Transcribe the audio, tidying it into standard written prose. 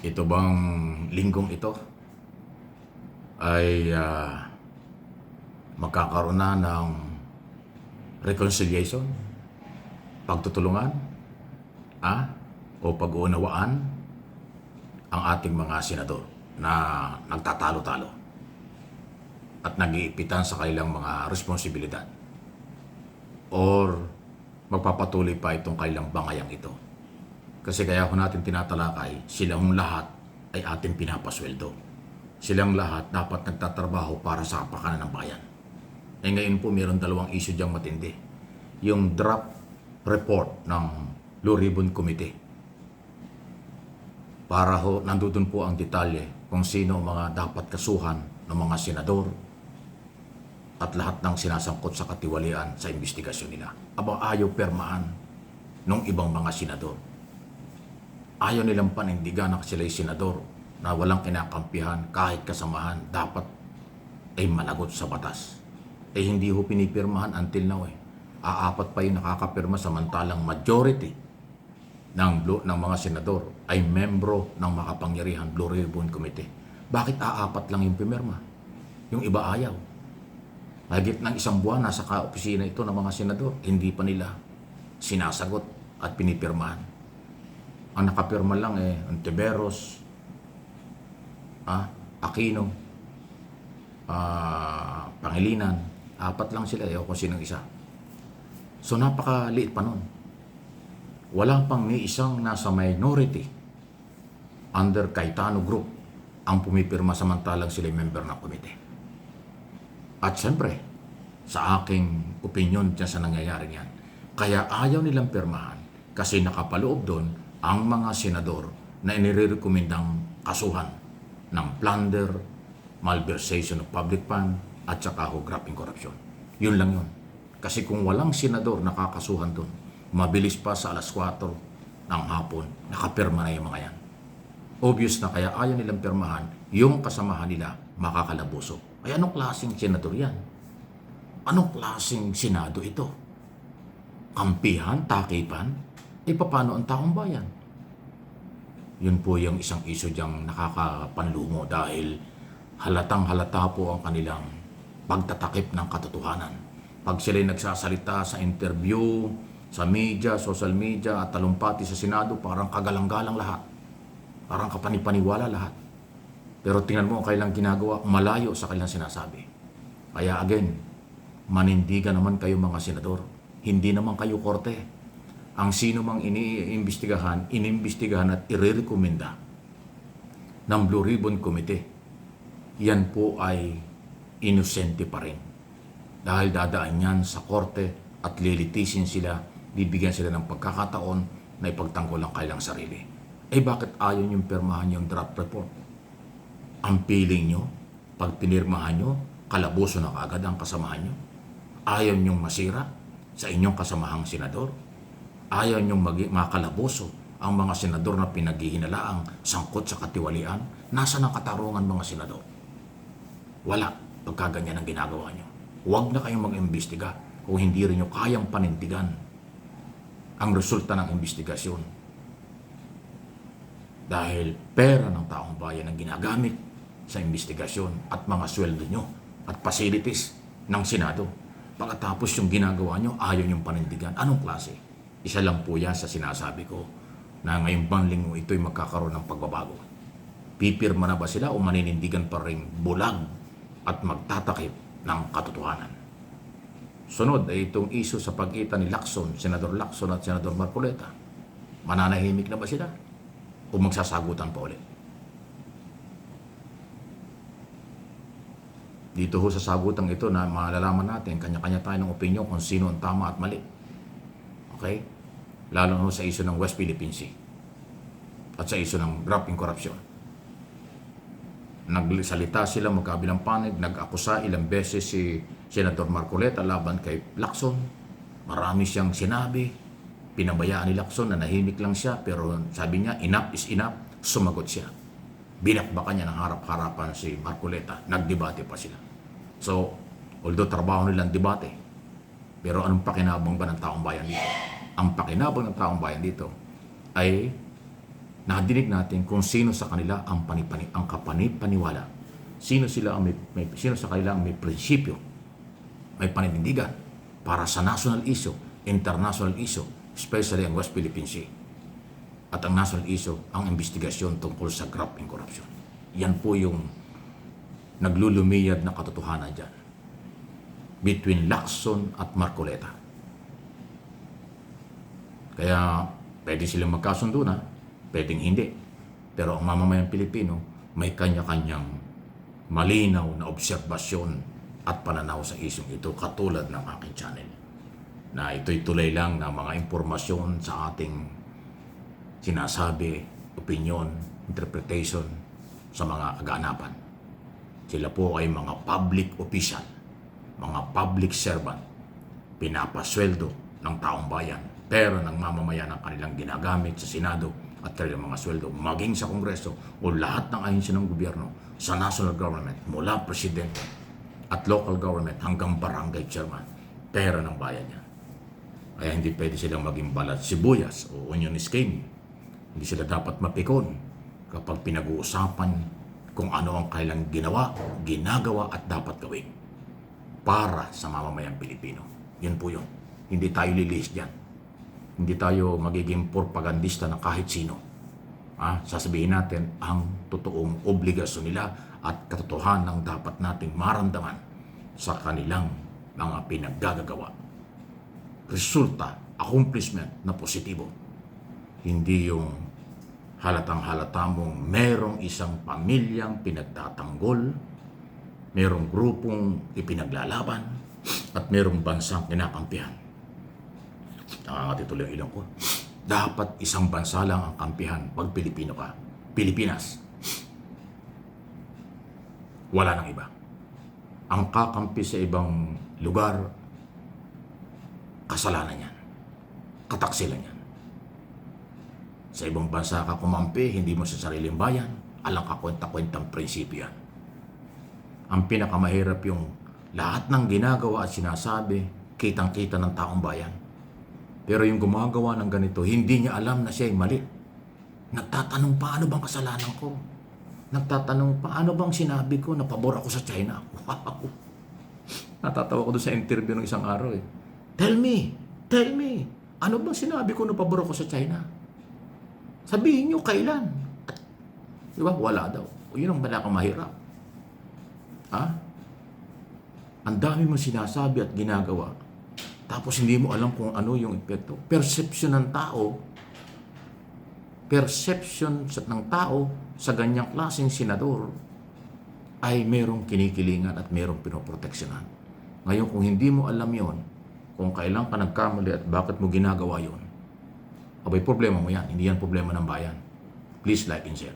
Ito bang linggong ito ay magkakaroon na ng reconciliation, pagtutulungan, o pag-uunawaan ang ating mga senador na nagtatalo-talo at nag-iipitan sa kanilang mga responsibilidad, or magpapatuloy pa itong kanilang bangayang ito. Kasi kaya ko natin tinatalakay, silang lahat ay ating pinapasweldo. Silang lahat dapat nagtatrabaho para sa kapakanan ng bayan. Ngayon po mayroon dalawang issue diyang matindi. Yung draft report ng Blue Ribbon Committee. Para ho, nandun po ang detalye kung sino mga dapat kasuhan ng mga senador at lahat ng sinasangkot sa katiwalian sa investigasyon nila. Aba, ayaw permahan ng ibang mga senador. Ayaw nilang panindigan na sila'y senador na walang kinakampihan kahit kasamahan dapat ay managot sa batas. Hindi ho pinipirmahan until now Aapat pa yung nakakapirma samantalang majority ng mga senador ay membro ng makapangyarihan Blue Ribbon Committee. Bakit aapat lang yung pimirma? Yung iba ayaw. Mahigit ng isang buwan nasa ka-opisina ito ng mga senador, hindi pa nila sinasagot at pinipirmahan. Ang nakapirma lang Ontiveros, Aquino, Pangilinan, apat lang sila, kung sinong isa. So napakaliit pa nun. Walang pang ni isang nasa minority under Cayetano Group ang pumipirma samantalang sila member ng komite. At siyempre, sa aking opinion dyan sa nangyayari yan, kaya ayaw nilang pirmahan kasi nakapaloob doon ang mga senador na inirekomendang kasuhan ng plunder, malversation of public fund, at saka graft and corruption. Yun lang yun. Kasi kung walang senador nakakasuhan doon, mabilis pa sa alas 4 ng hapon, nakapirma na yung mga yan. Obvious na kaya ayaw nilang pirmahan, yung kasamahan nila makakalabuso. Ay anong klaseng senador yan? Anong klaseng senado ito? Kampihan, takipan? Paano ang taong bayan? Yun po yung isang issue diyang nakakapanlumo dahil halatang halata po ang kanilang pagtatakip ng katotohanan. Pag sila'y nagsasalita sa interview, sa media, social media, at talumpati sa Senado, parang kagalang-galang lahat. Parang kapanipaniwala lahat. Pero tingnan mo ang kailang ginagawa, malayo sa kailang sinasabi. Kaya again, manindigan naman kayo mga senador. Hindi naman kayo korte. Ang sino mang inimbestigahan at irerekomenda ng Blue Ribbon Committee, yan po ay inosente pa rin. Dahil dadaan yan sa korte at lilitisin sila, bibigyan sila ng pagkakataon na ipagtanggol ang kailang sarili. Bakit ayaw niyong pirmahan yung draft report? Ang feeling nyo, pag pinirmahan nyo, kalabuso na kaagad ang kasamahan nyo. Ayaw niyong masira sa inyong kasamahang senador. Ayaw niyong makalabuso ang mga senador na pinaghihinalaang sangkot sa katiwalian. Nasaan ang katarungan mga senador? Wala pagkaganyan ang ginagawa nyo. Huwag na kayong mag-imbestiga kung hindi rin nyo kayang panindigan ang resulta ng investigasyon. Dahil pera ng taong bayan ang ginagamit sa investigasyon at mga sweldo nyo at facilities ng Senado. Pagkatapos yung ginagawa nyo, ayaw yung panindigan. Anong klase? Isa lang po yan sa sinasabi ko na ngayong banling ito'y magkakaroon ng pagbabago. Pipirma na ba sila o maninindigan pa rin bulag at magtatakip ng katotohanan? Sunod ay itong issue sa pagitan ni Lacson, Senador Lacson at Senador Marcoleta. Mananahimik na ba sila o magsasagutan pa ulit? Dito ho sa sagutang ito na malalaman natin, kanya-kanya tayo ng opinion kung sino ang tama at mali. Okay? Lalo na sa issue ng West Philippine Sea at sa issue ng graft and corruption. Nagsalita sila magkabilang panig, nag-akusa ilang beses si Senator Marcoleta laban kay Lacson. Marami siyang sinabi. Pinabayaan ni Lacson na nahimik lang siya, pero sabi niya, enough is enough. Sumagot siya. Binakbakan niya ng harap-harapan si Marcoleta. Nagdebate pa sila. So, although trabaho nilang debate, pero anong pakinabang ba ng taong bayan dito? Ang pakinabang ng taong bayan dito ay nadinig natin kung sino sa kanila ang kapanipaniwala. Sino sa kanila ang may prinsipyo, may paninindigan para sa national issue, international issue, especially ang West Philippine Sea. At ang national issue, ang investigasyon tungkol sa graft and corruption. Yan po yung naglulumiyad na katotohanan dyan between Lacson at Marcoleta. Kaya pwede silang magkasundo na, pwedeng hindi. Pero ang mamamayang Pilipino may kanya-kanyang malinaw na obserbasyon at pananaw sa isyong ito, katulad ng aking channel, na ito'y tulay lang ng mga impormasyon sa ating sinasabi, opinion, interpretation sa mga kaganapan. Sila po ay mga public official, mga public servant, pinapasweldo ng taong bayan, pero ng mamamayan ang kanilang ginagamit sa Senado at kanilang mga sweldo, maging sa Kongreso o lahat ng ahensya ng gobyerno, sa national government, mula presidente at local government hanggang barangay chairman, pera ng bayan niya. Kaya hindi pwede silang maging balat sibuyas o onion skin. Hindi sila dapat mapikon kapag pinag-uusapan kung ano ang kailang ginagawa at dapat gawin para sa mamamayang Pilipino. Yun po yun. Hindi tayo lilis dyan. Hindi tayo magiging propagandista ng kahit sino. Sasabihin natin ang totoong obligasyon nila at katotohanan ng dapat nating maramdaman sa kanilang mga pinaggagawa. Resulta, accomplishment na positibo. Hindi yung halatang-halata mong merong isang pamilyang pinagtatanggol, merong grupong ipinaglalaban, at merong bansang kinakampihan. Nakakatituloy ang ilong ko. Dapat isang bansa lang ang kampihan pag Pilipino ka. Pilipinas. Wala nang iba. Ang kakampi sa ibang lugar, kasalanan yan. Kataksilan yan. Sa ibang bansa ka kumampi, hindi mo sa sariling bayan, alang kakwenta-kwentang prinsipyo yan. Ang pinakamahirap yung lahat ng ginagawa at sinasabi, kitang-kita ng taong bayan. Pero yung gumagawa ng ganito, hindi niya alam na siya ay mali. Nagtatanong, paano bang kasalanan ko? Nagtatanong, paano bang sinabi ko na pabor ako sa China? Wow! Natatawa ko doon sa interview ng isang araw eh. Tell me, ano bang sinabi ko na pabor ako sa China? Sabihin niyo kailan? Di ba? Wala daw. O yun ang balakang mahirap. Ang dami mong sinasabi at ginagawa. Tapos hindi mo alam kung ano yung epekto. Perception ng tao sa ganyang klaseng senador ay merong kinikilingan at merong pinoproteksyonan. Ngayon, kung hindi mo alam yon, kung kailan ka nagkamali at bakit mo ginagawa yon, abay, problema mo yan. Hindi yan problema ng bayan. Please like and share.